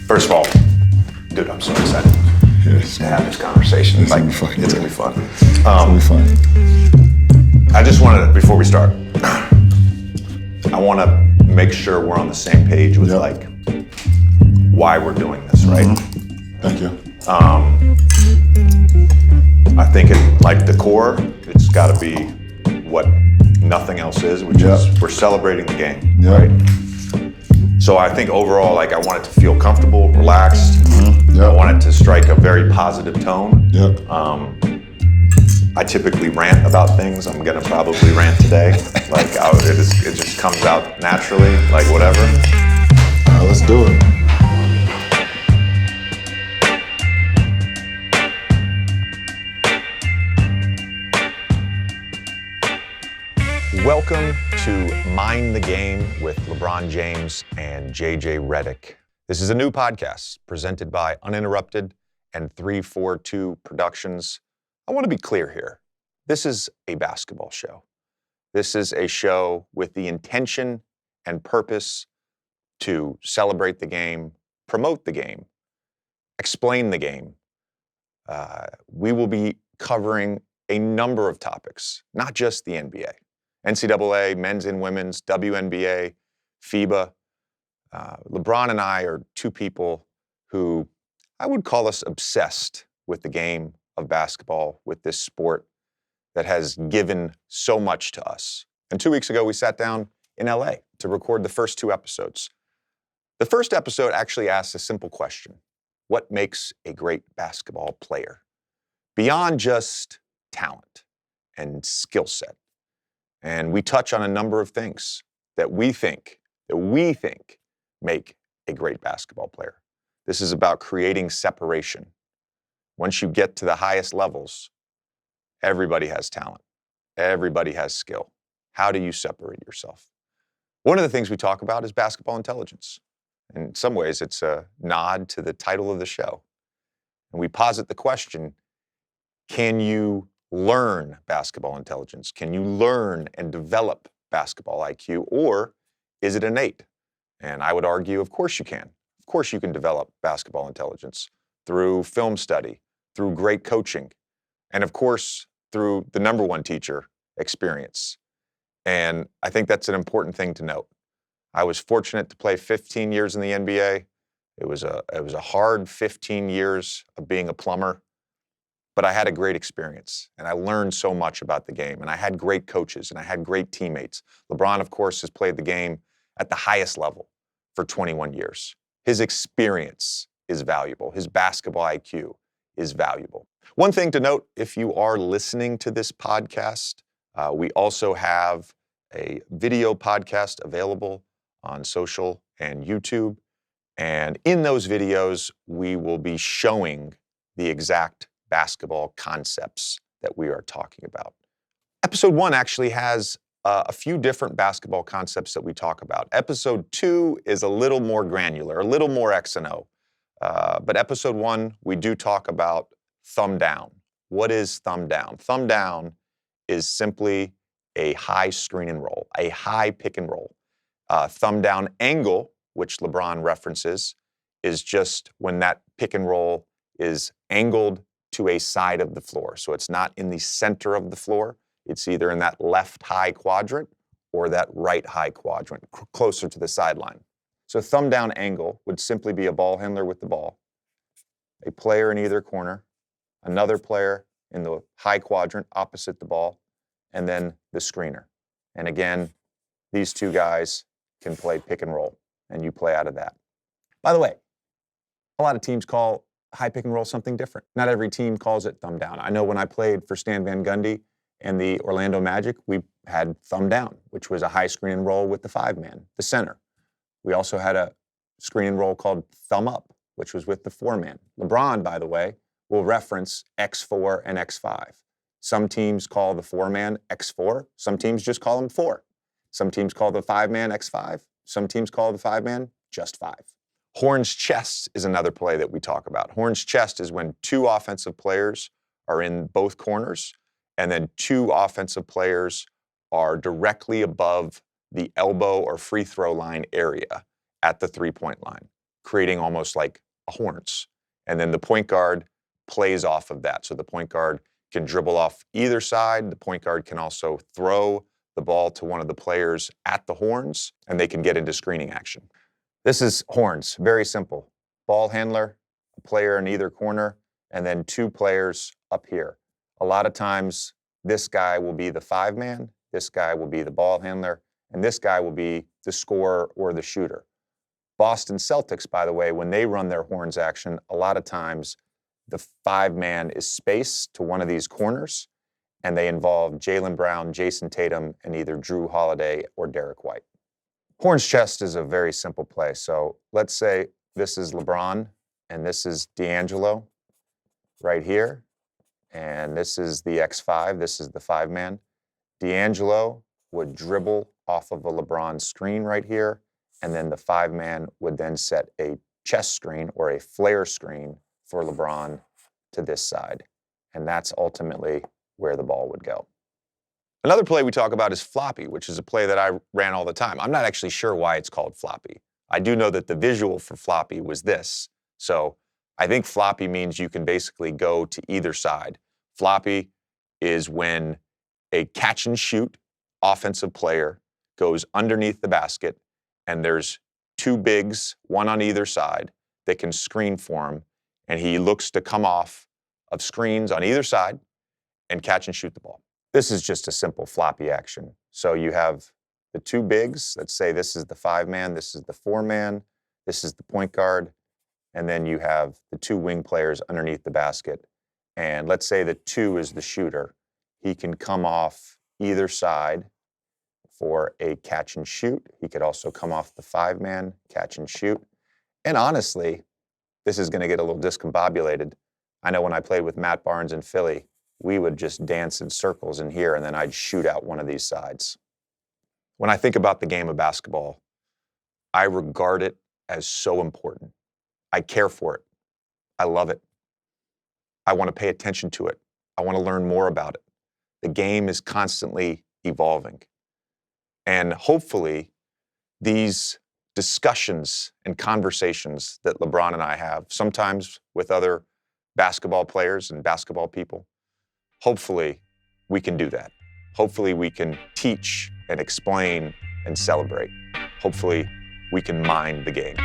First of all, dude, I'm so excited to have this conversation. It's gonna be fun. It's gonna be fun. I just wanted to, before we start, I want to make sure we're on the same page with like why we're doing this, right? Mm-hmm. Thank you. I think it, like the core, it's got to be what nothing else is, which is we're celebrating the game, right? So I think overall, like, I want it to feel comfortable, relaxed. I want it to strike a very positive tone. I typically rant about things. I'm gonna probably rant today. Like, it just comes out naturally, like whatever. All right, let's do it. Welcome to Mind the Game with LeBron James and JJ Redick. This is a new podcast presented by Uninterrupted and 342 Productions. I want to be clear here. This is a basketball show. This is a show with the intention and purpose to celebrate the game, promote the game, explain the game. We will be covering a number of topics, not just the NBA. NCAA, men's and women's, WNBA, FIBA. LeBron and I are two people who I would call us obsessed with the game of basketball, with this sport that has given so much to us. And 2 weeks ago, we sat down in LA to record the first two episodes. The first episode actually asks a simple question. What makes a great basketball player? Beyond just talent and skill set. And we touch on a number of things that we think make a great basketball player. This is about creating separation. Once you get to the highest levels, everybody has talent. Everybody has skill. How do you separate yourself? One of the things we talk about is basketball intelligence. In some ways, it's a nod to the title of the show. And we posit the question, can you learn basketball intelligence? Can you learn and develop basketball IQ, or is it innate? And I would argue, of course you can. Of course you can develop basketball intelligence through film study, through great coaching, and of course through the number one teacher, experience. And I think that's an important thing to note. I was fortunate to play 15 years in the NBA. It was a hard 15 years of being a plumber. But I had a great experience, and I learned so much about the game, and I had great coaches, and I had great teammates. LeBron, of course, has played the game at the highest level for 21 years. His experience is valuable. His basketball IQ is valuable. One thing to note, if you are listening to this podcast, we also have a video podcast available on social and YouTube. And in those videos, we will be showing the exact basketball concepts that we are talking about. Episode 1 actually has a few different basketball concepts that we talk about. Episode 2 is a little more granular, a little more X and O. But episode 1, we do talk about thumb down. What is thumb down? Thumb down is simply a high screen and roll, a high pick and roll. Thumb down angle, which LeBron references, is just when that pick and roll is angled to a side of the floor. So it's not in the center of the floor. It's either in that left high quadrant or that right high quadrant, closer to the sideline. So thumb down angle would simply be a ball handler with the ball, a player in either corner, another player in the high quadrant opposite the ball, and then the screener. And again, these two guys can play pick and roll, and you play out of that. By the way, a lot of teams call high pick and roll something different. Not every team calls it thumb down. I know when I played for Stan Van Gundy and the Orlando Magic, we had thumb down, which was a high screen and roll with the 5-man, the center. We also had a screen and roll called thumb up, which was with the 4-man. LeBron, by the way, will reference X4 and X5. Some teams call the 4-man X4. Some teams just call him 4. Some teams call the 5-man X5. Some teams call the 5-man just 5. Horn's chest is another play that we talk about. Horn's chest is when two offensive players are in both corners, and then two offensive players are directly above the elbow or free throw line area at the three-point line. creating almost like a horns. And then the point guard plays off of that. So the point guard can dribble off either side. The point guard can also throw the ball to one of the players at the horns, and they can get into screening action. This is horns, very simple. Ball handler, a player in either corner, and then 2 players up here. A lot of times, this guy will be the 5-man, this guy will be the ball handler, and this guy will be the scorer or the shooter. Boston Celtics, by the way, when they run their horns action, a lot of times the 5-man is spaced to one of these corners, and they involve Jaylen Brown, Jayson Tatum, and either Drew Holiday or Derek White. Horns chest is a very simple play. So let's say this is LeBron, and this is D'Angelo right here, and this is the X5, this is the 5-man. D'Angelo would dribble off of a LeBron screen right here, and then the 5-man would then set a chest screen or a flare screen for LeBron to this side. And that's ultimately where the ball would go. Another play we talk about is Floppy, which is a play that I ran all the time. I'm not actually sure why it's called Floppy. I do know that the visual for Floppy was this. So I think Floppy means you can basically go to either side. Floppy is when a catch and shoot offensive player goes underneath the basket, and there's 2 bigs, one on either side, that can screen for him, and he looks to come off of screens on either side and catch and shoot the ball. This is just a simple floppy action. So you have the 2 bigs. Let's say this is the 5-man, this is the 4-man, this is the point guard, and then you have the 2 wing players underneath the basket. And let's say the 2 is the shooter. He can come off either side for a catch and shoot. He could also come off the 5-man, catch and shoot. And honestly, this is going to get a little discombobulated. I know when I played with Matt Barnes in Philly, we would just dance in circles in here, and then I'd shoot out one of these sides. When I think about the game of basketball, I regard it as so important. I care for it. I love it. I want to pay attention to it. I want to learn more about it. The game is constantly evolving. And hopefully, these discussions and conversations that LeBron and I have, sometimes with other basketball players and basketball people, hopefully we can do that. Hopefully we can teach and explain and celebrate. Hopefully we can mind the game.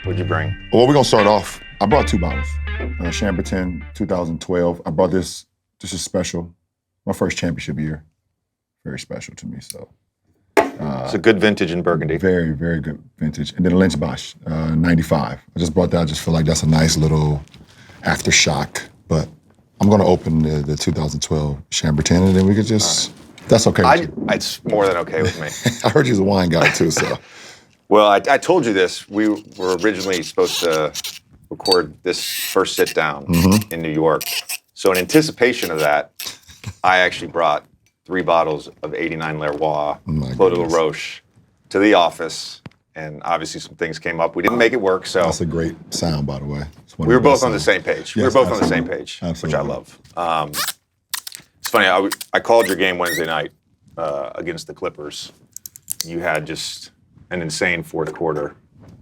What'd you bring? Well, we're going to start off. I brought 2 bottles. Chambertin 2012. I brought this. This is special. My first championship year. Very special to me. So it's a good vintage in Burgundy. Very, very good vintage. And then Lynch Bosch, 95. I just brought that. I just feel like that's a nice little aftershock. But I'm going to open the 2012 Chambertin, and then we could just, that's okay with you. It's more than okay with me. I heard you're a wine guy too, so. Well, I told you this. We were originally supposed to record this first sit down in New York. So in anticipation of that, I actually brought 3 bottles of 89 Leroy, Clos de la Roche, to the office. And obviously some things came up. We didn't make it work, so. That's a great sound, by the way. We were both on the same page. Yes, we were both absolutely. on the same page, Absolutely. which I love. It's funny, I called your game Wednesday night against the Clippers. You had just an insane fourth quarter.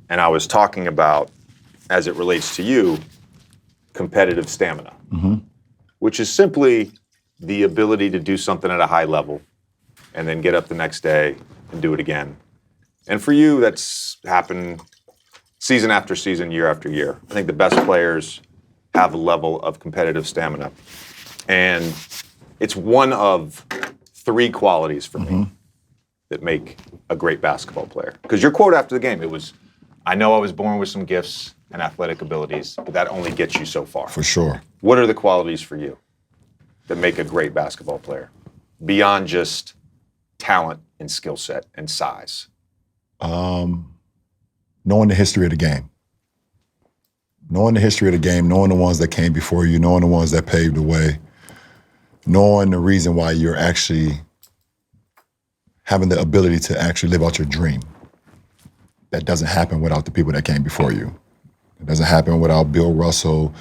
And I was talking about, as it relates to you, competitive stamina, which is simply the ability to do something at a high level and then get up the next day and do it again. And for you, that's happened season after season, year after year. I think the best players have a level of competitive stamina. And it's one of 3 qualities for me that make a great basketball player. Because your quote after the game, it was, I know I was born with some gifts and athletic abilities, but that only gets you so far. For sure. What are the qualities for you that make a great basketball player beyond just talent and skill set and size? Knowing the history of the game. Knowing the history of the game, knowing the ones that came before you, knowing the ones that paved the way, knowing the reason why you're actually having the ability to actually live out your dream. That doesn't happen without the people that came before you. It doesn't happen without Bill Russell,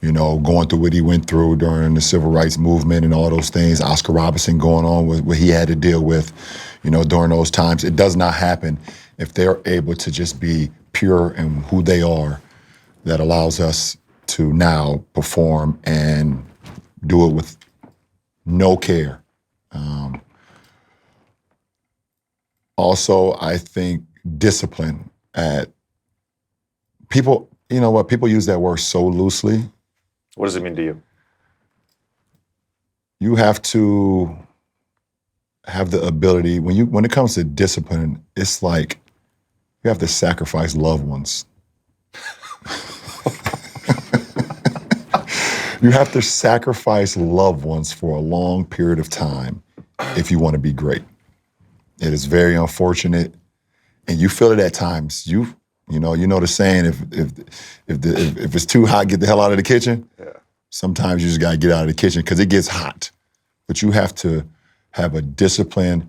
going through what he went through during the civil rights movement and all those things. Oscar Robertson going on with what he had to deal with, during those times. It does not happen if they're able to just be pure in who they are. That allows us to now perform and do it with no care. Also, I think discipline. People, people use that word so loosely. What does it mean to you? You have to have the ability, when it comes to discipline, it's like you have to sacrifice loved ones. You have to sacrifice loved ones for a long period of time if you want to be great. It is very unfortunate, and you feel it at times. You know the saying: if it's too hot, get the hell out of the kitchen. Yeah. Sometimes you just gotta get out of the kitchen because it gets hot. But you have to have a discipline.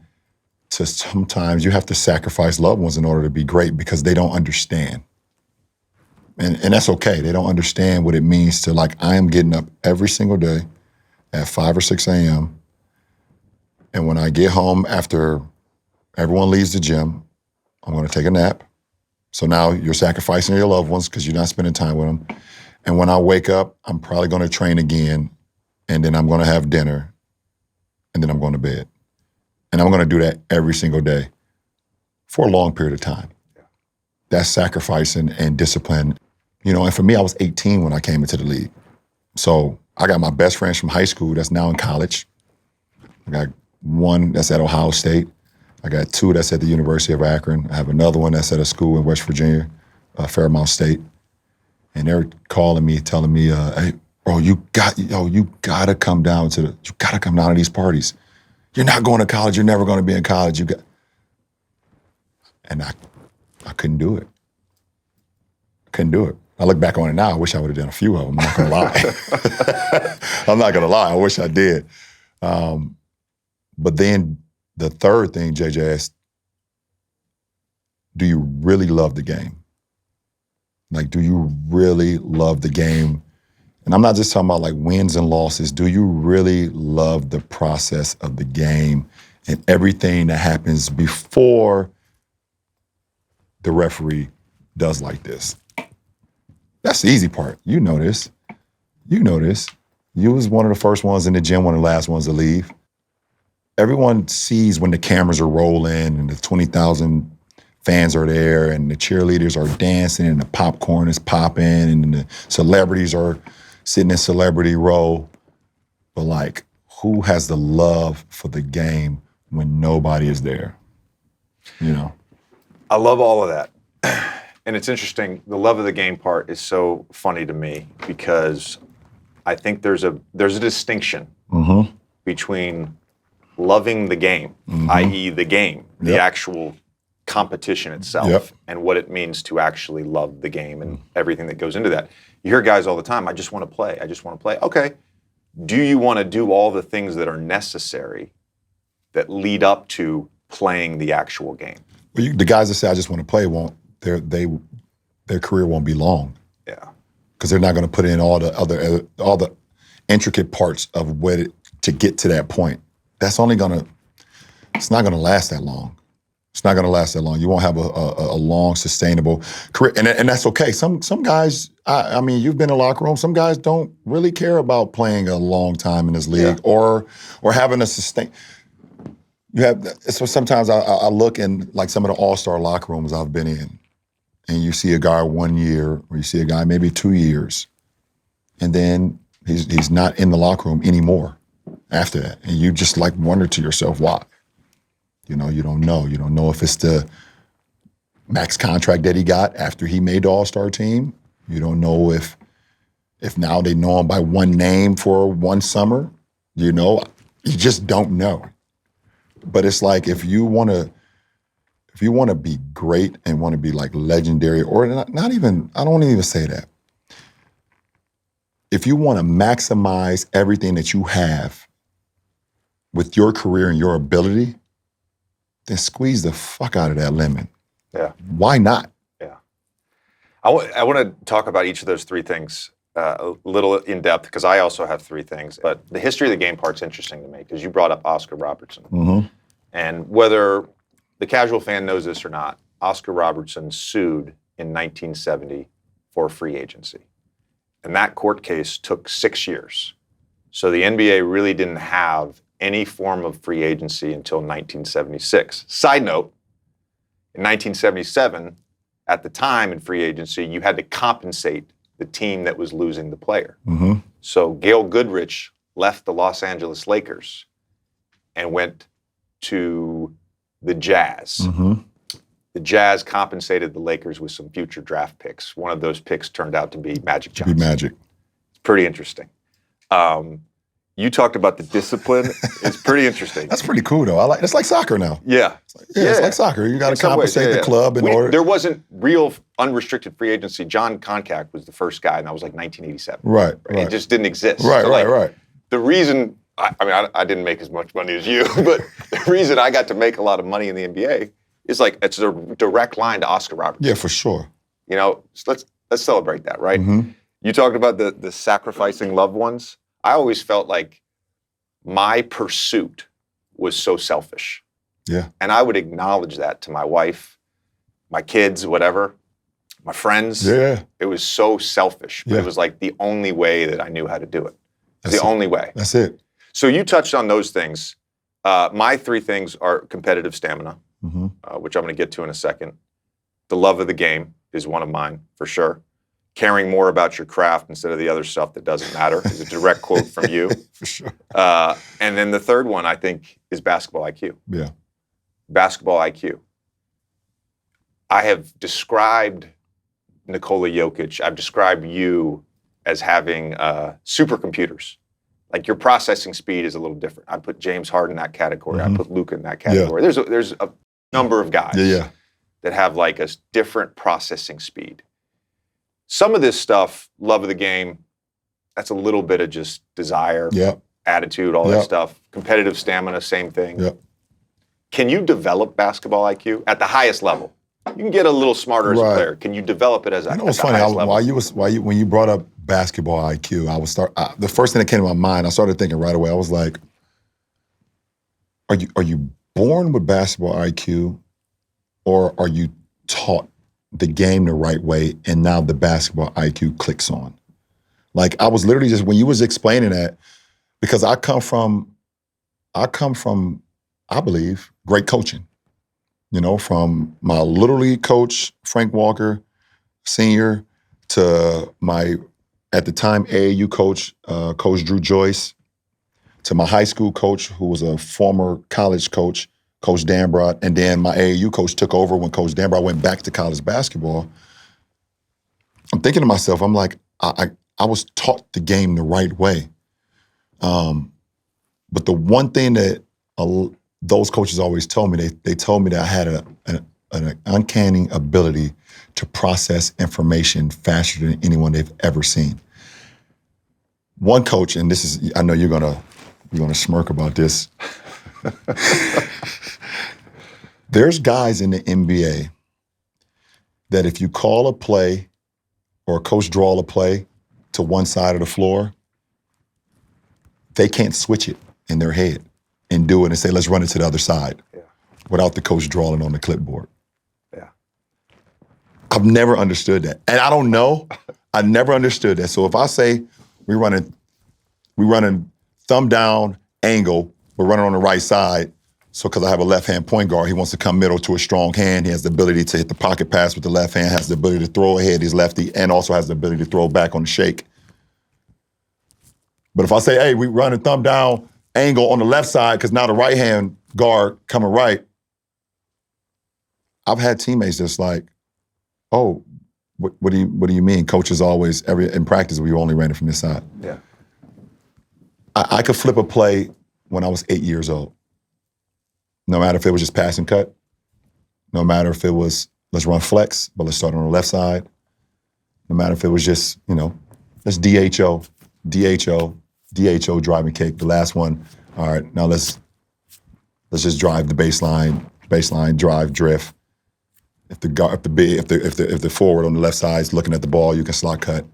Sometimes you have to sacrifice loved ones in order to be great because they don't understand. And that's okay. They don't understand what it means to, I am getting up every single day at 5 or 6 a.m. And when I get home after everyone leaves the gym, I'm going to take a nap. So now you're sacrificing your loved ones because you're not spending time with them. And when I wake up, I'm probably going to train again. And then I'm going to have dinner. And then I'm going to bed. And I'm going to do that every single day for a long period of time. Yeah. That's sacrificing and discipline. And for me, I was 18 when I came into the league. So I got my best friends from high school that's now in college. I got one that's at Ohio State. I got two that's at the University of Akron. I have another one that's at a school in West Virginia, Fairmount State. And they're calling me, telling me, hey, bro, you gotta come down to these parties. You're not going to college. You're never going to be in college. And I couldn't do it. I look back on it now. I wish I would have done a few of them. I'm not going to lie. I'm not going to lie. I wish I did. But then the third thing, JJ asked, do you really love the game? Do you really love the game? And I'm not just talking about wins and losses. Do you really love the process of the game and everything that happens before the referee does this? That's the easy part. You know this. You was one of the first ones in the gym, one of the last ones to leave. Everyone sees when the cameras are rolling and the 20,000 fans are there and the cheerleaders are dancing and the popcorn is popping and the celebrities are sitting in celebrity row. But who has the love for the game when nobody is there? I love all of that. And it's interesting, the love of the game part is so funny to me because I think there's a distinction between loving the game, i.e. the game, the actual competition itself, and what it means to actually love the game and everything that goes into that. You hear guys all the time, I just want to play. Okay, do you want to do all the things that are necessary that lead up to playing the actual game? Well, the guys that say, I just want to play, their career won't be long. Yeah. Because they're not going to put in all the intricate parts of to get to that point. It's not going to last that long. It's not going to last that long. You won't have a long, sustainable career. And that's okay. Some guys, I mean, you've been in a locker room, some guys don't really care about playing a long time in this league or having a sustain. So sometimes I look in some of the all-star locker rooms I've been in, and you see a guy 1 year, or you see a guy maybe 2 years, and then he's not in the locker room anymore after that. And you just wonder to yourself, why? You don't know. You don't know if it's the max contract that he got after he made the all-star team. You don't know if now they know him by one name for one summer. You just don't know. But it's if you want to be great and want to be legendary, or not even, I don't want to even say that. If you want to maximize everything that you have with your career and your ability, then squeeze the fuck out of that lemon. Yeah. Why not? Yeah. I want to talk about each of those three things a little in depth because I also have three things. But the history of the game part's interesting to me because you brought up Oscar Robertson. Mm-hmm. And whether the casual fan knows this or not, Oscar Robertson sued in 1970 for free agency. And that court case took 6 years. So the NBA really didn't have any form of free agency until 1976. Side note, in 1977, at the time in free agency, you had to compensate the team that was losing the player. Mm-hmm. So Gail Goodrich left the Los Angeles Lakers and went to the Jazz. Mm-hmm. The Jazz compensated the Lakers with some future draft picks. One of those picks turned out to be Magic Johnson. Be Magic. It's pretty interesting. You talked about the discipline. It's pretty interesting. That's pretty cool, though. It's like soccer now. Yeah. It's like soccer. You got to compensate the club in order. There wasn't real unrestricted free agency. John Koncak was the first guy, and that was like 1987. Right. It just didn't exist. Right. The reason, I didn't make as much money as you, but the reason I got to make a lot of money in the NBA is like it's a direct line to Oscar Robertson. Yeah, for sure. You know, so let's celebrate that, right? Mm-hmm. You talked about the sacrificing loved ones. I always felt like my pursuit was so selfish. Yeah. And I would acknowledge that to my wife, my kids, whatever, my friends. Yeah. It was so selfish, but it was like the only way that I knew how to do it. The only way. That's it. So you touched on those things. My three things are competitive stamina, mm-hmm. Which I'm going to get to in a second. The love of the game is one of mine, for sure. Caring more about your craft instead of the other stuff that doesn't matter is a direct quote from you. For sure. And then the third one, I think, is basketball IQ. Yeah. Basketball IQ. I have described Nikola Jokic, I've described you as having supercomputers. Like your processing speed is a little different. I put James Harden in that category. Mm-hmm. I put Luka in that category. Yeah. There's a number of guys that have like a different processing speed. Some of this stuff, love of the game, that's a little bit of just desire, attitude, all that stuff. Competitive stamina, same thing. Yep. Can you develop basketball IQ at the highest level? You can get a little smarter as a player. Can you develop it as a it's funny. When you brought up basketball IQ, the first thing that came to my mind, I started thinking right away. I was like, are you born with basketball IQ, or are you taught the game the right way, and now the basketball IQ clicks on? Like I was literally just when you was explaining that, because I come from, I believe, great coaching. You know, from my Little League coach, Frank Walker, senior, to my, at the time, AAU coach, Coach Drew Joyce, to my high school coach, who was a former college coach, Coach Dambrot, and then my AAU coach took over when Coach Dambrot went back to college basketball. I'm thinking to myself, I'm like, I was taught the game the right way. But the one thing that those coaches always told me, they told me that I had an uncanny ability to process information faster than anyone they've ever seen. One coach, and this is, I know you're gonna smirk about this. There's guys in the NBA that if you call a play or a coach draw a play to one side of the floor, they can't switch it in their head and do it and say, let's run it to the other side without the coach drawing on the clipboard. Yeah. I've never understood that. And I don't know. I never understood that. So if I say we're running thumb down angle, we're running on the right side, so because I have a left-hand point guard, he wants to come middle to a strong hand. He has the ability to hit the pocket pass with the left hand, has the ability to throw ahead, he's lefty, and also has the ability to throw back on the shake. But if I say, hey, we run a thumb down angle on the left side because now the right-hand guard coming right, I've had teammates that's like, oh, what do you mean? Coaches always, in practice, we only ran it from this side. Yeah. I could flip a play when I was 8 years old. No matter if it was just pass and cut, no matter if it was, let's run flex, but let's start on the left side. No matter if it was just, let's DHO, driving kick. The last one, all right, now let's just drive the baseline drive drift. If the forward on the left side is looking at the ball, you can slot cut.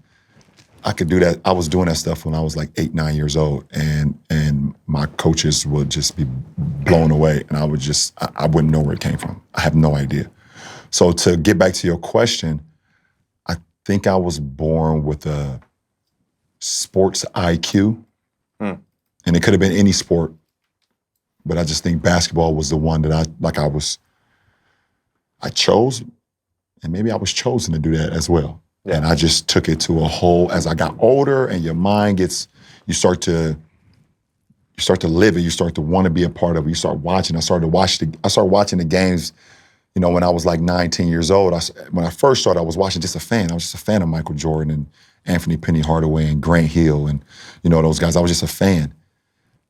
I could do that. I was doing that stuff when I was like 8, 9 years old, and my coaches would just be blown away, and I wouldn't know where it came from. I have no idea. So to get back to your question, I think I was born with a sports IQ, and it could have been any sport, but I just think basketball was the one that I chose, and maybe I was chosen to do that as well. Yeah. And I just took it to a whole, as I got older and your mind you start to live it, you start to want to be a part of it, you start watching. I started watching the games, when I was like 9, 10 years old. When I first started, I was watching just a fan. I was just a fan of Michael Jordan and Anthony Penny Hardaway and Grant Hill and, those guys. I was just a fan.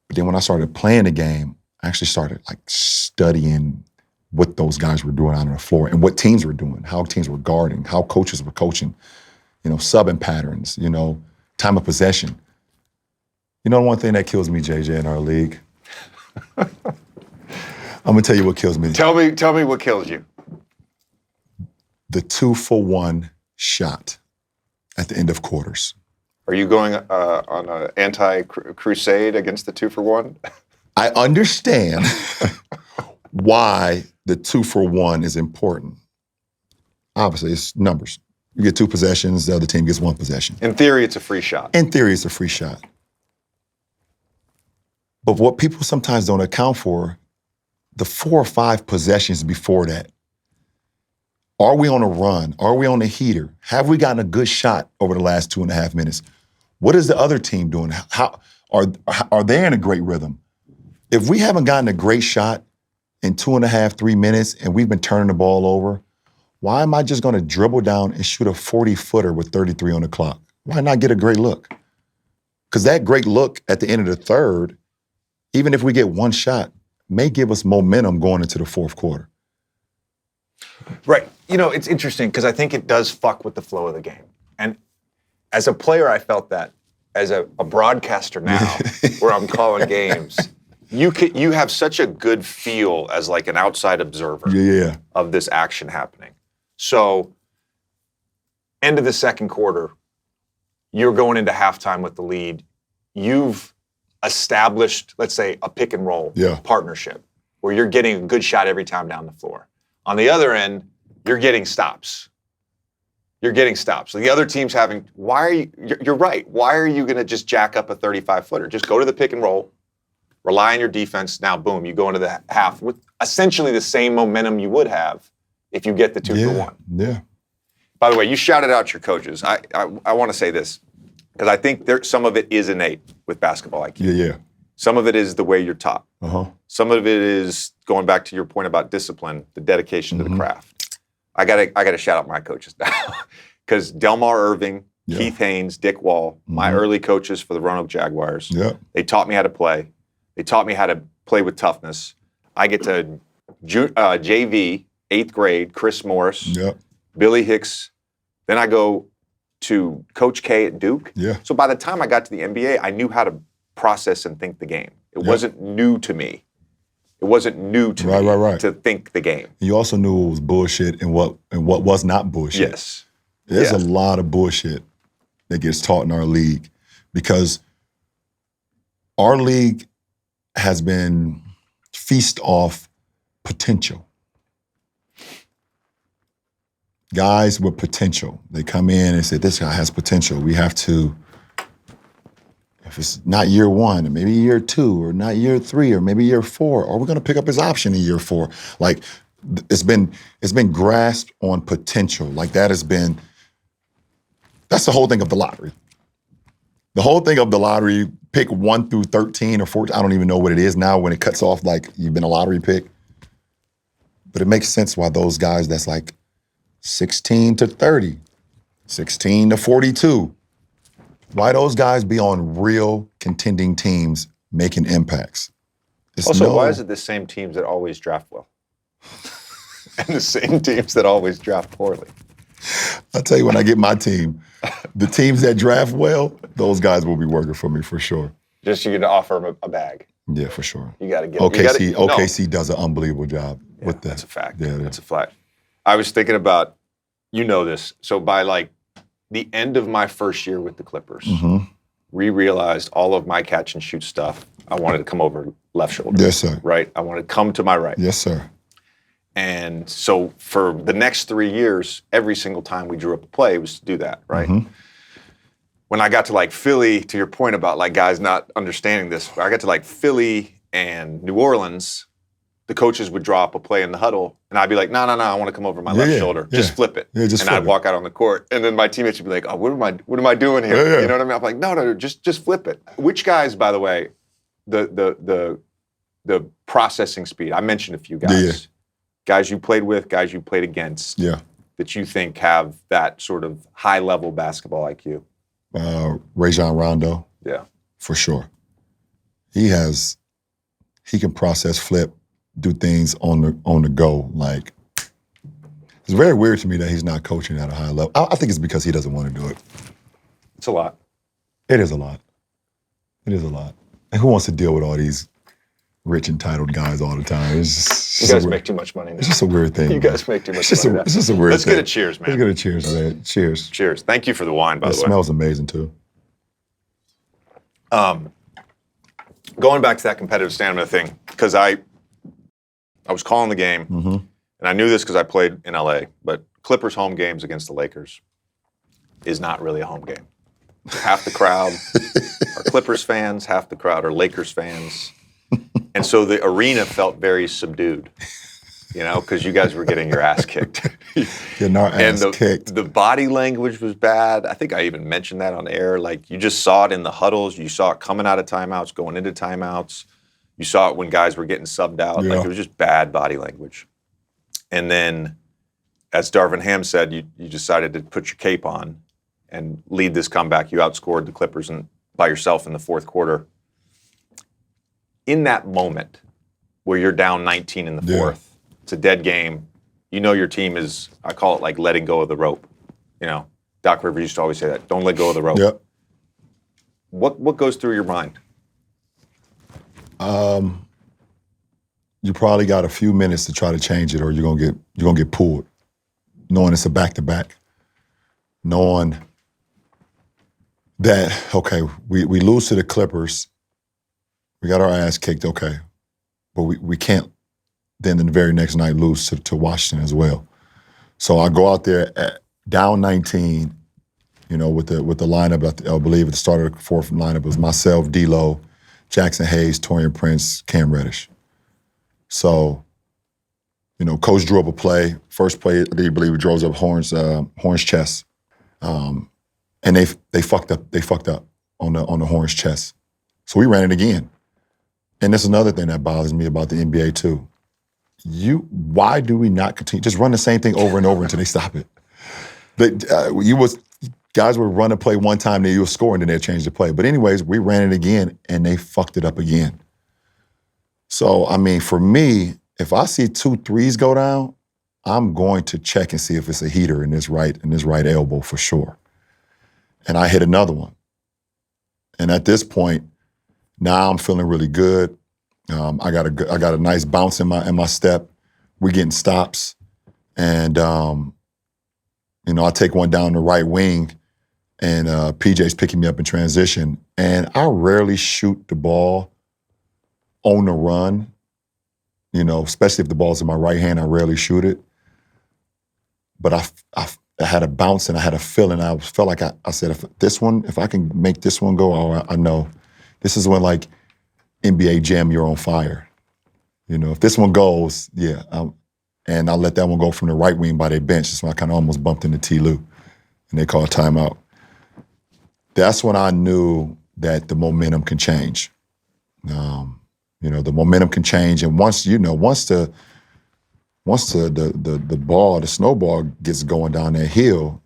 But then when I started playing the game, I actually started like studying what those guys were doing out on the floor and what teams were doing, how teams were guarding, how coaches were coaching, subbing patterns, time of possession. One thing that kills me, JJ, in our league? I'm gonna tell you what kills me. Tell me what kills you. The 2-for-1 shot at the end of quarters. Are you going on an anti-crusade against the 2-for-1? I understand why the 2-for-1 is important. Obviously, it's numbers. You get 2 possessions, the other team gets 1 possession. In theory, it's a free shot. In theory, it's a free shot. But what people sometimes don't account for, the 4 or 5 possessions before that. Are we on a run? Are we on a heater? Have we gotten a good shot over the last 2.5 minutes? What is the other team doing? How are they in a great rhythm? If we haven't gotten a great shot in 2.5, 3 minutes and we've been turning the ball over, why am I just going to dribble down and shoot a 40-footer with 33 on the clock? Why not get a great look? Because that great look at the end of the third, even if we get 1 shot, may give us momentum going into the fourth quarter. Right. It's interesting because I think it does fuck with the flow of the game. And as a player, I felt that. As a broadcaster now, where I'm calling games, you have such a good feel as like an outside observer of this action happening. So, end of the second quarter, you're going into halftime with the lead. You've established, let's say, a pick and roll partnership where you're getting a good shot every time down the floor. On the other end, you're getting stops. So the other team's having, you're right. Why are you going to just jack up a 35-footer? Just go to the pick and roll, rely on your defense. Now, boom, you go into the half with essentially the same momentum you would have if you get the 2-for-1. Yeah. By the way, you shouted out your coaches. I want to say this because I think some of it is innate with basketball IQ. Yeah. Some of it is the way you're taught. Uh-huh. Some of it is going back to your point about discipline, the dedication to the craft. I gotta shout out my coaches now because Delmar Irving, Keith Haynes, Dick Wall, my early coaches for the Roanoke Jaguars. Yeah. They taught me how to play. They taught me how to play with toughness. I get to JV, 8th grade, Chris Morris, Billy Hicks. Then I go to Coach K at Duke. Yeah. So by the time I got to the NBA, I knew how to process and think the game. It wasn't new to me. It wasn't new to me to think the game. You also knew what was bullshit and what was not bullshit. Yes. There's a lot of bullshit that gets taught in our league because our league has been feast off potential. Guys with potential. They come in and say, this guy has potential. We have to, if it's not year 1, maybe year 2, or not year 3, or maybe year 4, or we're going to pick up his option in year 4. Like, it's been grasped on potential. Like, that's the whole thing of the lottery. The whole thing of the lottery, pick 1 through 13 or 14, I don't even know what it is now when it cuts off like you've been a lottery pick. But it makes sense why those guys that's like 16 to 30, 16 to 42, why those guys be on real contending teams making impacts. Why is it the same teams that always draft well? And the same teams that always draft poorly? I'll tell you, when I get my team, the teams that draft well, those guys will be working for me for sure. Just you're going to offer them a bag. Yeah, for sure. You got to get OKC does an unbelievable job with that. That's a fact. Yeah, that's a fact. I was thinking about, this. So by like the end of my first year with the Clippers, Mm-hmm. we realized all of my catch and shoot stuff, I wanted to come over left shoulder. Yes, sir. Right? I wanted to come to my right. Yes, sir. And so for the next 3 years, every single time we drew up a play was to do that, right? Mm-hmm. When I got to like Philly, to your point about like guys not understanding this, I got to like Philly and New Orleans, the coaches would draw up a play in the huddle, and I'd be like, no, I want to come over my left shoulder. Just flip it. Yeah, and I'd walk out on the court, and then my teammates would be like, oh, what am I doing here? Yeah. You know what I mean? I'm like, no, just flip it. Which guys, by the way, the processing speed, I mentioned a few guys. Yeah. Guys you played with, guys you played against, that you think have that sort of high-level basketball IQ. Rajon Rondo. Yeah. For sure. He can process, flip, do things on the go. Like, it's very weird to me that he's not coaching at a high level. I think it's because he doesn't want to do it. It's a lot. It is a lot. It is a lot. And who wants to deal with all these rich, entitled guys all the time? You guys make too much money now. It's just a weird thing. You guys make too much money now. It's just a weird Let's thing. get a cheers, man. Let's get a cheers, man. Cheers. Cheers. Thank you for the wine, by the way. It smells amazing, too. Going back to that competitive stamina thing, because I was calling the game, and I knew this because I played in LA, but Clippers home games against the Lakers is not really a home game. Half the crowd are Clippers fans, half the crowd are Lakers fans. And so the arena felt very subdued, because you guys were getting your ass kicked. Getting our ass kicked. The body language was bad. I think I even mentioned that on air. Like, you just saw it in the huddles. You saw it coming out of timeouts, going into timeouts. You saw it when guys were getting subbed out. Yeah. Like, it was just bad body language. And then, as Darvin Ham said, you decided to put your cape on and lead this comeback. You outscored the Clippers by yourself in the fourth quarter. In that moment where you're down 19 in the fourth, it's a dead game. You know your team is, I call it like letting go of the rope. Doc Rivers used to always say that. Don't let go of the rope. Yep. What goes through your mind? You probably got a few minutes to try to change it, or you're gonna get pulled. Knowing it's a back-to-back. Knowing that, okay, we lose to the Clippers. We got our ass kicked, okay. But we can't then the very next night lose to Washington as well. So I go out there down 19, with the lineup. I believe at the start of the fourth lineup, it was myself, D'Lo, Jackson Hayes, Taurean Prince, Cam Reddish. So, Coach drew up a play. First play, I believe he drove up Horn's chest. And they fucked up. They fucked up on the Horn's chest. So we ran it again. And that's another thing that bothers me about the NBA too. Why do we not continue? Just run the same thing over and over until they stop it. Guys would run a play one time, then you would score, and then they'd change the play. But anyways, we ran it again, and they fucked it up again. So, for me, if I see 2 threes go down, I'm going to check and see if it's a heater in this right elbow for sure. And I hit another one. And at this point, now I'm feeling really good. I got a nice bounce in my step. We're getting stops, and I take one down the right wing, and PJ's picking me up in transition. And I rarely shoot the ball on the run, especially if the ball's in my right hand. I rarely shoot it. But I had a bounce and I had a feeling. I felt like I said, if I can make this one go, I know. This is when, like, NBA Jam, you're on fire. If this one goes, and I'll let that one go from the right wing by their bench. So I kind of almost bumped into T. Lue, and they called timeout. That's when I knew that the momentum can change. The momentum can change, and once the ball, the snowball gets going down that hill,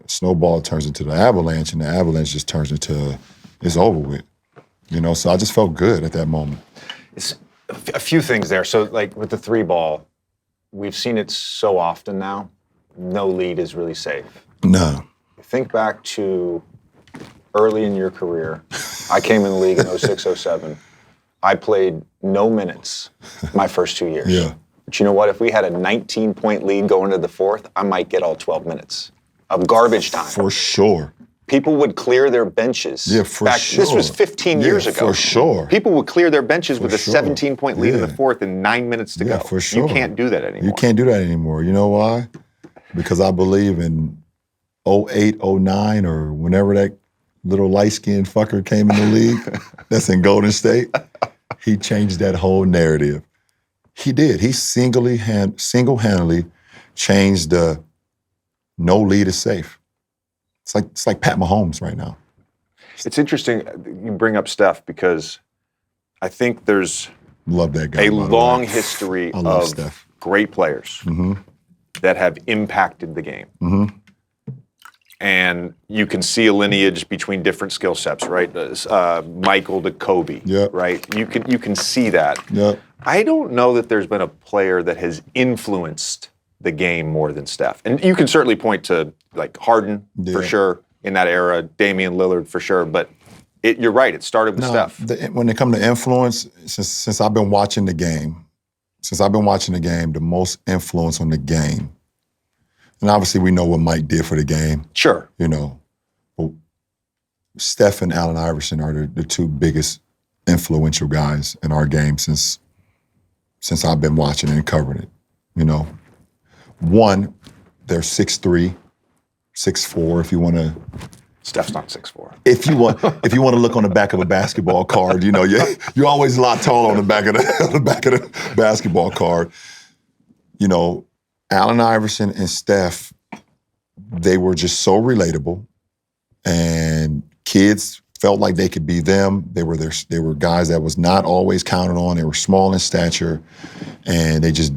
snowball turns into the avalanche, and the avalanche just turns into it's over with. So I just felt good at that moment. It's a few things there. So, like, with the 3-ball, we've seen it so often now. No lead is really safe. No. Think back to early in your career. I came in the league in 06, 07. I played no minutes my first 2 years. Yeah. But you know what? If we had a 19-point lead going into the fourth, I might get all 12 minutes. of garbage time. For sure. People would clear their benches. Yeah, for sure. This was 15 years ago. For sure. People would clear their benches with a 17-point lead in the fourth and 9 minutes to go. For sure. You can't do that anymore. You can't do that anymore. You know why? Because I believe in 08, 09, or whenever that little light-skinned fucker came in the league that's in Golden State, he changed that whole narrative. He did. He single-handedly changed the no lead is safe. It's like Pat Mahomes right now. It's interesting you bring up Steph because I think there's love that guy, a long history of Steph. Great players that have impacted the game. And you can see a lineage between different skill sets, right? Michael to Kobe, right? You can see that. I don't know that there's been a player that has influenced the game more than Steph. And you can certainly point to like Harden for sure in that era, Damian Lillard for sure, but you're right, it started with Steph. When it comes to influence, since I've been watching the game, the most influence on the game, and obviously we know what Mike did for the game. Sure. You know, but Steph and Allen Iverson are the two biggest influential guys in our game since I've been watching and covering it, you know. One, they're 6'3", 6'4", if you want to. Steph's not 6'4". If you want to look on the back of a basketball card, you know, you're always a lot taller on the back of the basketball card. You know, Allen Iverson and Steph, they were just so relatable, and kids felt like they could be them. They were guys that was not always counted on. They were small in stature, and they just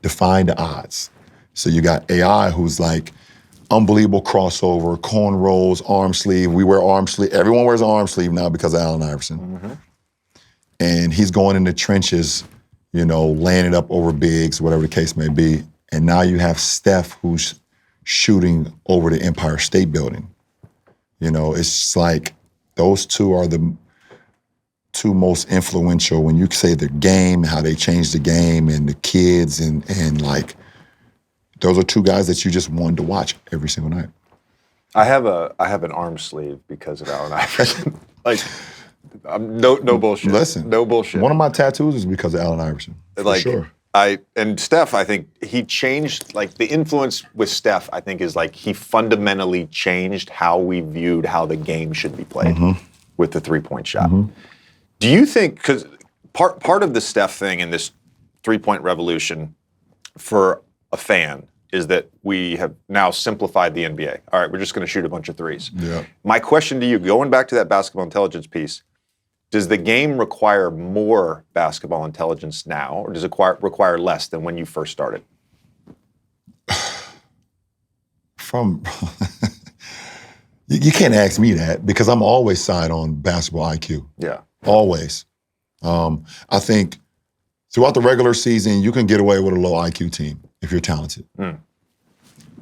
defied the odds. So you got AI, who's like unbelievable crossover, cornrows, arm sleeve. We wear arm sleeve. Everyone wears an arm sleeve now because of Allen Iverson. And he's going in the trenches, you know, laying it up over bigs, whatever the case may be. And now you have Steph, who's shooting over the Empire State Building. You know, it's just like those two are the two most influential when you say the game, how they changed the game, and the kids, and like, those are two guys that you just wanted to watch every single night. I have an arm sleeve because of Allen Iverson. Like, no bullshit. Listen, no bullshit. One of my tattoos is because of Allen Iverson, for sure. And Steph, I think he changed, like the influence with Steph, I think is like he fundamentally changed how we viewed how the game should be played with the three-point shot. Do you think, because part of the Steph thing and this three-point revolution for a fan is that we have now simplified the NBA. All right, we're just going to shoot a bunch of threes. Yeah. My question to you, going back to that basketball intelligence piece, does the game require more basketball intelligence now, or does it require less than when you first started? You can't ask me that because I'm always side on basketball IQ. Yeah. Always. I think throughout the regular season, you can get away with a low IQ team if you're talented.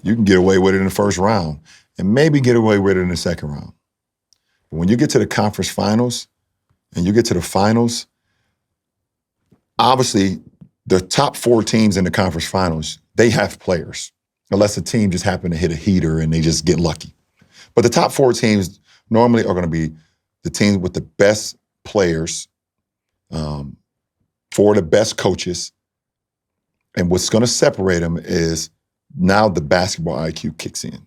You can get away with it in the first round and maybe get away with it in the second round. But when you get to the conference finals and you get to the finals, obviously the top 4 teams in the conference finals, they have players, unless a team just happen to hit a heater and they just get lucky. But the top 4 teams normally are going to be the teams with the best players, 4 of the best coaches. And what's going to separate them is now the basketball IQ kicks in.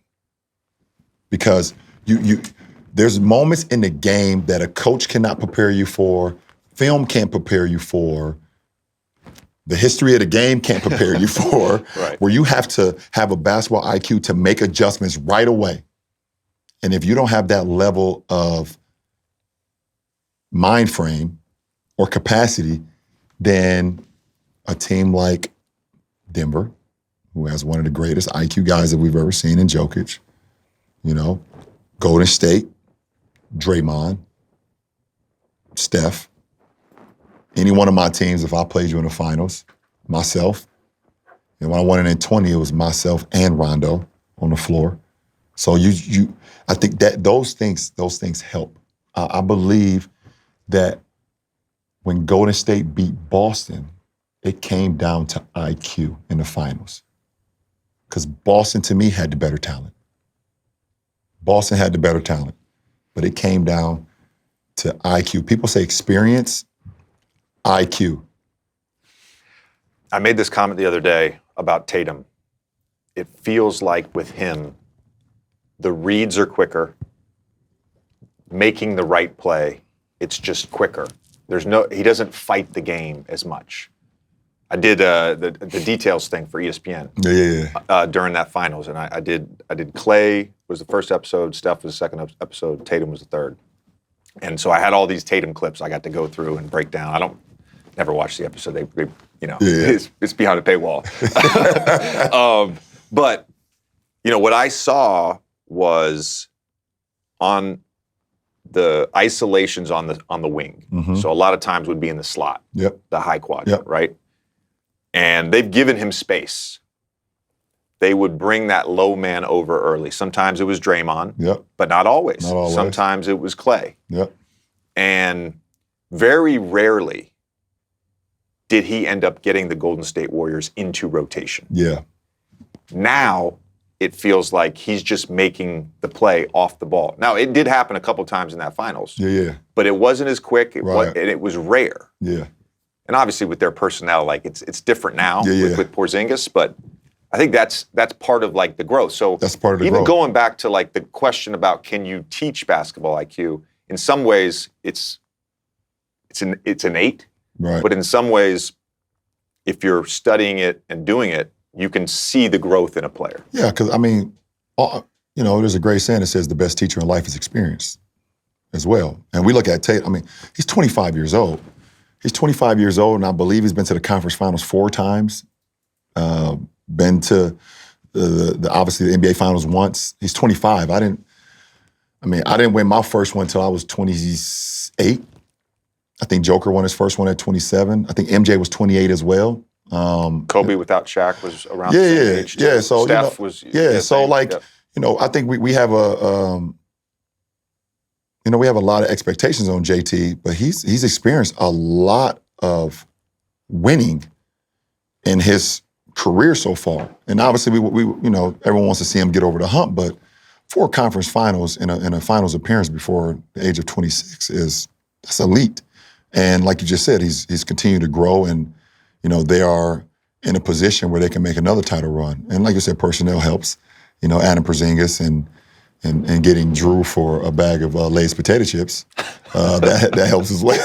Because there's moments in the game that a coach cannot prepare you for, film can't prepare you for, the history of the game can't prepare you for, where you have to have a basketball IQ to make adjustments right away. And if you don't have that level of mind frame or capacity, then a team like Denver, who has one of the greatest IQ guys that we've ever seen in Jokic, you know, Golden State, Draymond, Steph, any one of my teams, if I played you in the finals, myself, and when I won it in 20, it was myself and Rondo on the floor. So I think that those things help. I believe that when Golden State beat Boston, it came down to IQ in the finals. Because Boston, to me, had the better talent. Boston had the better talent, but it came down to IQ. People say experience, IQ. I made this comment the other day about Tatum. It feels like with him, the reads are quicker, making the right play, it's just quicker. He doesn't fight the game as much. I did the details thing for ESPN during that finals, and I did Clay was the first episode, Steph was the second episode, Tatum was the third. And so I had all these Tatum clips I got to go through and break down. I don't never watch the episode. They it's behind a paywall. But what I saw was on the isolations on the wing. Mm-hmm. So a lot of times would be in the slot, the high quadrant, right? And they've given him space. They would bring that low man over early. Sometimes it was Draymond, but not always. Sometimes it was Clay. And very rarely did he end up getting the Golden State Warriors into rotation. Now it feels like he's just making the play off the ball. Now, it did happen a couple times in that finals. But it wasn't as quick, and it was rare. And obviously with their personnel, like it's different now with Porzingis, but I think that's part of like the growth. So that's part of the even growth. Going back to like the question about can you teach basketball IQ, in some ways it's innate. But in some ways, if you're studying it and doing it, you can see the growth in a player. Yeah, because there's a great saying that says the best teacher in life is experience as well. And we look at Tate, he's 25 years old. He's 25 years old, and I believe he's been to the conference finals 4 times. Been to obviously the NBA finals once. He's 25. I didn't win my first one until I was 28. I think Joker won his first one at 27. I think MJ was 28 as well. Kobe without Shaq was around the same age. Yeah. So Steph was. I think we have we have a lot of expectations on JT, but he's experienced a lot of winning in his career so far. And obviously, we everyone wants to see him get over the hump, but 4 conference finals in a finals appearance before the age of 26 that's elite. And like you just said, he's continued to grow, and they are in a position where they can make another title run. And like you said, personnel helps. Adam Porzingis and getting Drew for a bag of Lay's potato chips, that helps as well.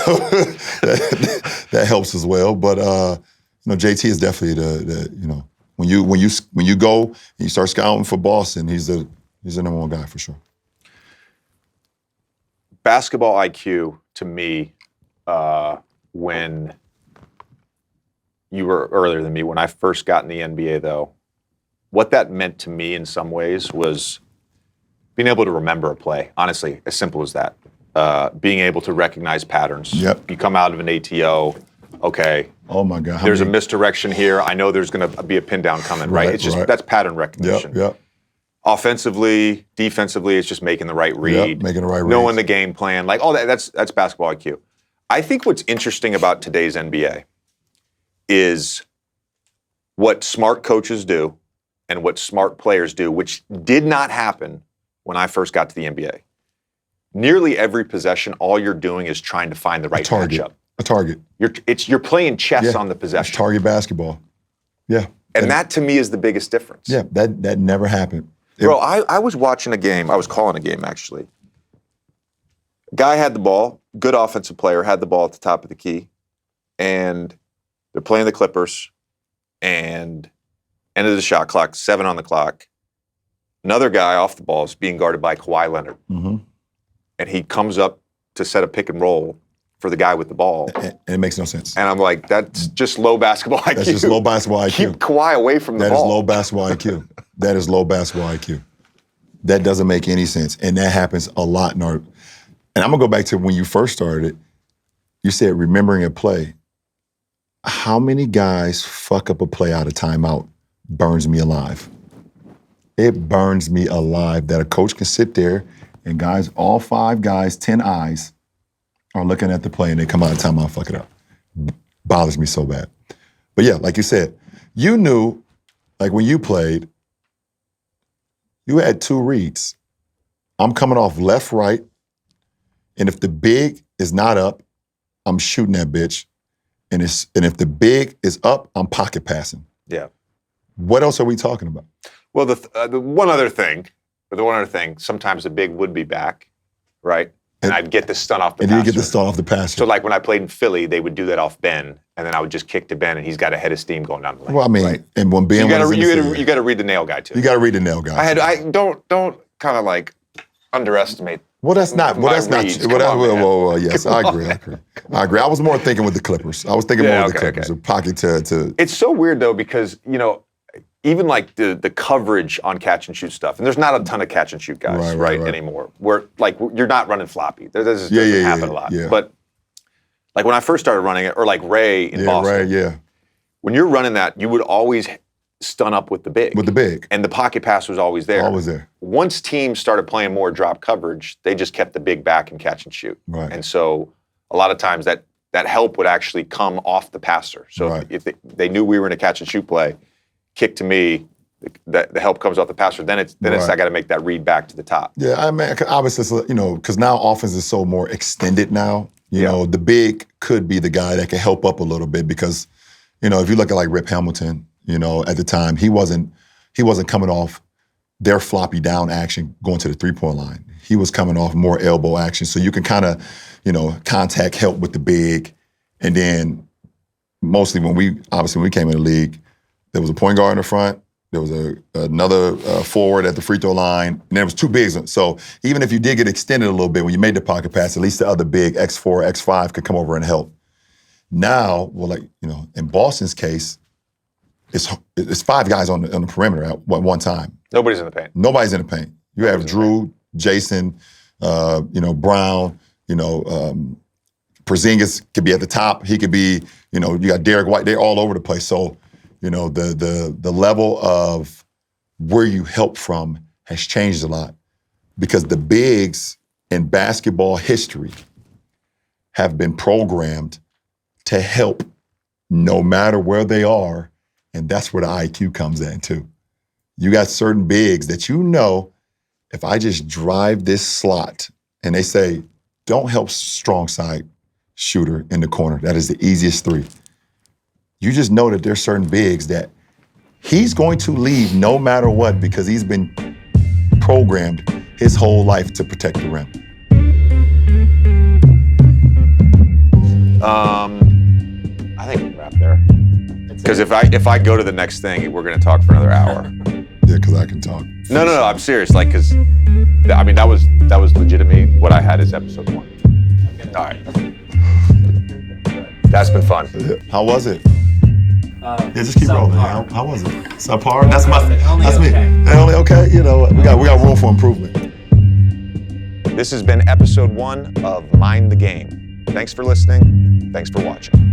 that helps as well. But JT is definitely the when you go and you start scouting for Boston, he's the number one guy for sure. Basketball IQ to me, when you were earlier than me, when I first got in the NBA though, what that meant to me in some ways was being able to remember a play, honestly, as simple as that. Being able to recognize patterns. You come out of an ATO, okay. Oh my God. There's a misdirection here. I know there's going to be a pin down coming, right? It's just, that's pattern recognition. Offensively, defensively, it's just making the right read. Making the right read. Knowing the game plan, like all that, that's basketball IQ. I think what's interesting about today's NBA is what smart coaches do and what smart players do, which did not happen when I first got to the NBA. Nearly every possession, all you're doing is trying to find the right matchup. A target. You're playing chess on the possession. It's target basketball. Yeah. And that to me is the biggest difference. Yeah, that never happened. Bro, I was watching a game. I was calling a game, actually. Guy had the ball, good offensive player, had the ball at the top of the key, and they're playing the Clippers, and end of the shot clock, 7 on the clock. Another guy off the ball is being guarded by Kawhi Leonard. And he comes up to set a pick and roll for the guy with the ball. And it makes no sense. And I'm like, that's just low basketball IQ. That's just low basketball IQ. Keep Kawhi away from the ball. That is low basketball IQ. That is low basketball IQ. That doesn't make any sense. And that happens a lot in our... And I'm going to go back to when you first started. You said remembering a play. How many guys fuck up a play out of timeout? Burns me alive. It burns me alive that a coach can sit there and guys, all 5 guys, 10 eyes, are looking at the play and they come out of timeout, fuck it up. Bothers me so bad. But yeah, like you said, you knew, like when you played, you had 2 reads. I'm coming off left, right, and if the big is not up, I'm shooting that bitch. And if the big is up, I'm pocket passing. Yeah. What else are we talking about? Well, the one other thing, sometimes the big would be back, right? And I'd get the stun off the passer. And you get the stun off the passer. So like when I played in Philly, they would do that off Ben, and then I would just kick to Ben, and he's got a head of steam going down the lane. Well, I mean, right? And when Ben you got to read the nail guy too. You got to read the nail guy. I don't kind of like underestimate. Well, that's not. Well, that's not. Yes, I agree. I agree. I was more thinking with the Clippers. I was thinking more with the Clippers. Okay. Pocket to. It's so weird though because even like the coverage on catch and shoot stuff, and there's not a ton of catch and shoot guys right anymore. Where like you're not running floppy. That doesn't happen a lot. Yeah. But like when I first started running it, or like Ray in Boston. When you're running that, you would always stun up with the big. And the pocket pass was always there. Always there. Once teams started playing more drop coverage, they just kept the big back and catch and shoot. Right. And so a lot of times that help would actually come off the passer. So if they knew we were in a catch and shoot play, kick to me, the help comes off the passer. Then it's I got to make that read back to the top. Yeah, I mean, obviously, because now offense is so more extended now. You know, the big could be the guy that can help up a little bit because, if you look at like Rip Hamilton, at the time he wasn't coming off their floppy down action going to the 3-point line. He was coming off more elbow action, so you can kind of, contact help with the big, and then mostly when we came in the league. There was a point guard in the front. There was another forward at the free throw line. And there was two bigs. So even if you did get extended a little bit, when you made the pocket pass, at least the other big, X4, X5, could come over and help. Now, in Boston's case, it's 5 guys on the perimeter at one time. Nobody's in the paint. Nobody's in the paint. You have Drew, Jayson, Brown, Porzingis could be at the top. He could be, you got Derek White. They're all over the place. So, the level of where you help from has changed a lot because the bigs in basketball history have been programmed to help no matter where they are, and that's where the IQ comes in too. You got certain bigs that if I just drive this slot, and they say, don't help strong side shooter in the corner. That is the easiest 3. You just know that there's certain bigs that he's going to leave no matter what because he's been programmed his whole life to protect the rim. I think we can wrap there. Because if I go to the next thing, we're going to talk for another hour. Yeah, because I can talk. No, I'm serious. Like, because that was legitimately what I had as episode 1. Okay. All right. That's been fun. How was it? Just keep rolling. How was it? Subpar? That's me. Okay. Only okay? We got room for improvement. This has been episode 1 of Mind the Game. Thanks for listening. Thanks for watching.